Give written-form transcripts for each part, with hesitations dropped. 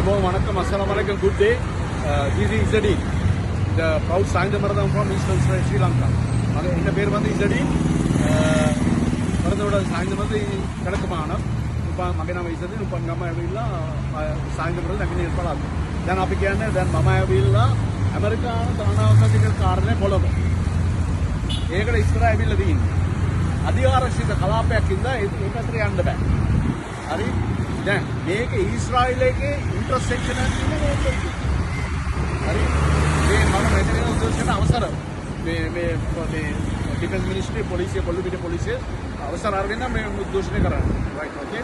Aybo Manakam, Assalamualaikum, good day. This is Izzadin, the proud Saindha Maradam from Eastern Sri Lanka. In the Perband Izzadin, Maradam Saindha Maradam, Kadakamana, Magana Izzadin, Upangama Villa, Saindha Maradam, and Palat. Then Apikan, then Mama Villa, America, Tana, Carne, Polo. Ega Isra Villadin. Adiara is the Kalapek in the Ekatri and the back. Then make Israel intersection and defense ministry, police, police, right? Okay,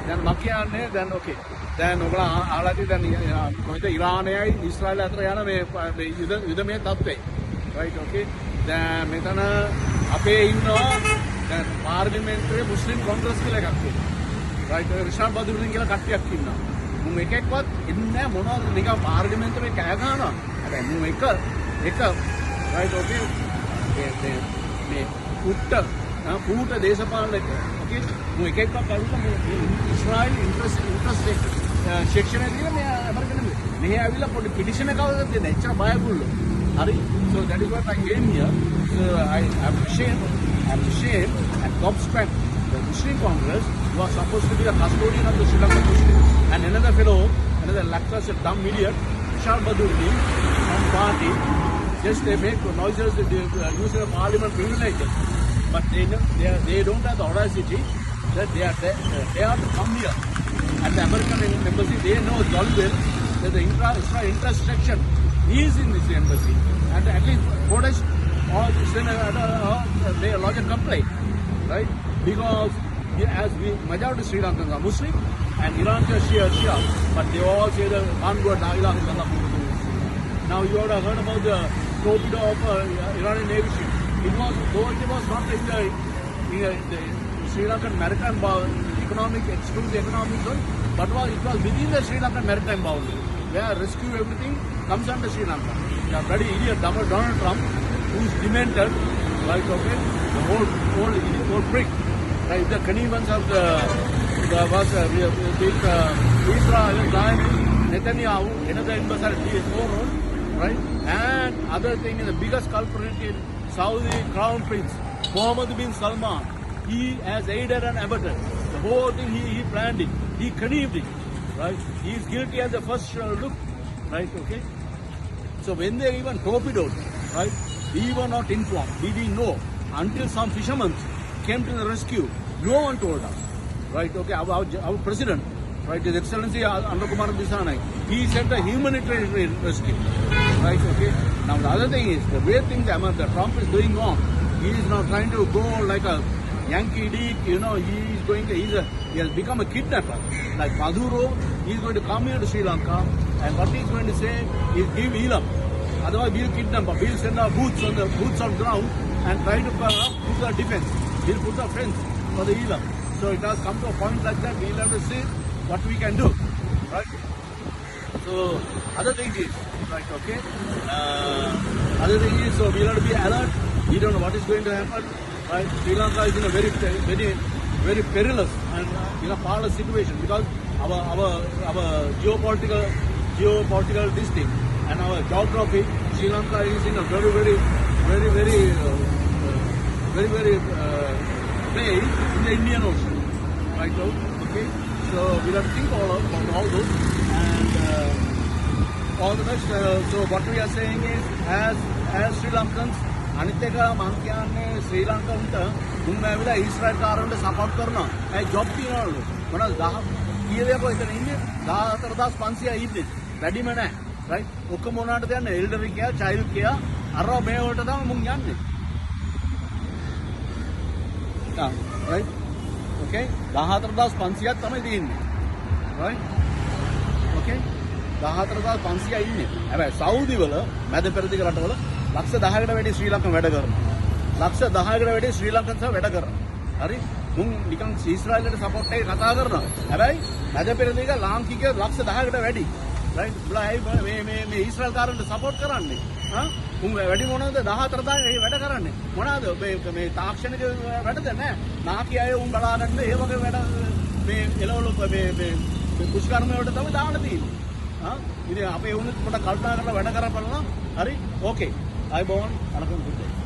then Makia, then okay. Then Alati, then Iran, Israel, right? Okay, then Metana Ape then parliamentary Muslim Congress ki lagakku right Rishad Baduddin kiyala kattiyak inna mun ekekවත් ඉන්නේ මොනවද නිකන් පාර්ලිමේන්තුවේ මේ කෑ ගහනවා හැබැයි mun එක right okay මේ කුට දේශපාලනයක okay mun එකෙක්වත් කරුණා මේ ඉස්රායිල් ඉන්ට්‍රස්ට් section එකේ මේ ඇමරිකන් මෙහෙ ආවිලා පොඩි පිටිෂන් එකක් දෙන්න එච්චර බයගුල්ලෝ හරි so that is what I came here so I appreciate and gobsmacked the Muslim Congress who was supposed to be the custodian of the Sri Lankan Muslims and another fellow, another lactose dumb idiot, Rishad Baduddin from party, just they make noises, they use the parliament privileges, but they don't have the audacity that they are to come here. At the American embassy, they know jolly well that the interest section is in this embassy and at least Kodesh or they lodge a complaint, right? Because as majority Sri Lankans are Muslim and Iran is Shia, but they all say the one word La ilaha illallah. Now you have heard about the torpedo of Iranian Navy ship. It was not in the Sri Lankan maritime economic exclusive economic zone, but it was within the Sri Lankan maritime boundary. Where rescue everything comes under Sri Lanka. The bloody idiot Donald Trump, who's demented, like okay, the whole prick, right? The connivance of Israel, Netanyahu, another embassy, right? And other thing is the biggest culprit in Saudi Crown Prince, Mohammed bin Salman. He has aided and abetted. The whole thing he planned it, he connived it, right? He is guilty at the first look, right? Okay. So when they even torpedoed, right? We were not informed. We didn't know until some fishermen came to the rescue. No one told us, right? Okay, our president, right? His Excellency Annakumar Dissanayake, he sent a humanitarian rescue, right? Okay. Now the other thing is the way things that Trump is doing wrong. He is now trying to go like a Yankee Dick, you know. He has become a kidnapper. Like Maduro, he is going to come here to Sri Lanka, and what he is going to say is give Elam. Otherwise, we'll kidnap him. We'll send our boots on ground and try to put the defense. We'll put the fence for the Elam. So it has come to a point like that. We'll have to see what we can do, right? So other thing is, right? Okay. Other thing is, so we'll have to be alert. We don't know what is going to happen, right? Sri Lanka is in a very perilous and parlous situation because our geopolitical district. And our geography, Sri Lanka is in a very place in the Indian Ocean, right? Okay, so we have to think about all those and all the rest. So what we are saying is, as Sri Lankans, Aniteka Mankyane Sri Lanka unta Israel karante support karna. I job tiyana mana kiye ko itena inne 14500 ඉන්නේ වැඩිම නැහැ. Right? ඔක්කොම මොනවාටද යන්නේ? එල්ඩර් කියා, child කියා, අර මේ වලට තමයි මුන් යන්නේ. Right? Okay? 14500ක් තමයි තියෙන්නේ. Right? Okay? 14500 ඉන්නේ. හැබැයි සෞදි වල මැද පෙරදිග රටවල ලක්ෂ 10කට වැඩි ශ්‍රී ලංකන් වැඩ කරනවා. ලක්ෂ 10කට වැඩි ශ්‍රී ලංකන්ස් වැඩ කරනවා. හරි? මුන් නිකන් ඊශ්‍රායලට සපෝට් එකේ කතා කරනවා. හැබැයි මැද පෙරදිග ලාංකික ලක්ෂ 10කට වැඩි. Right? මේ ඊශ්‍රායල් කාරන්ට සපෝට් කරන්නේ. උන් වැඩි මොනවද 14000 වැඩ කරන්නේ. මොනවාද මේ තාක්ෂණික වැඩද නැහැ. නාකි අය උන් බලා ගන්න ඒ වගේ වැඩ මේ එළවලු මේ කුෂ්කර්ම වලට තමයි දාන්න තියෙන්නේ. ඉතින් අපේ වුණත් පොඩ කල්පනා කරලා වැඩ කරපළා. හරි ඕකේ. ආයිබෝන් අනකම් බුද්ධ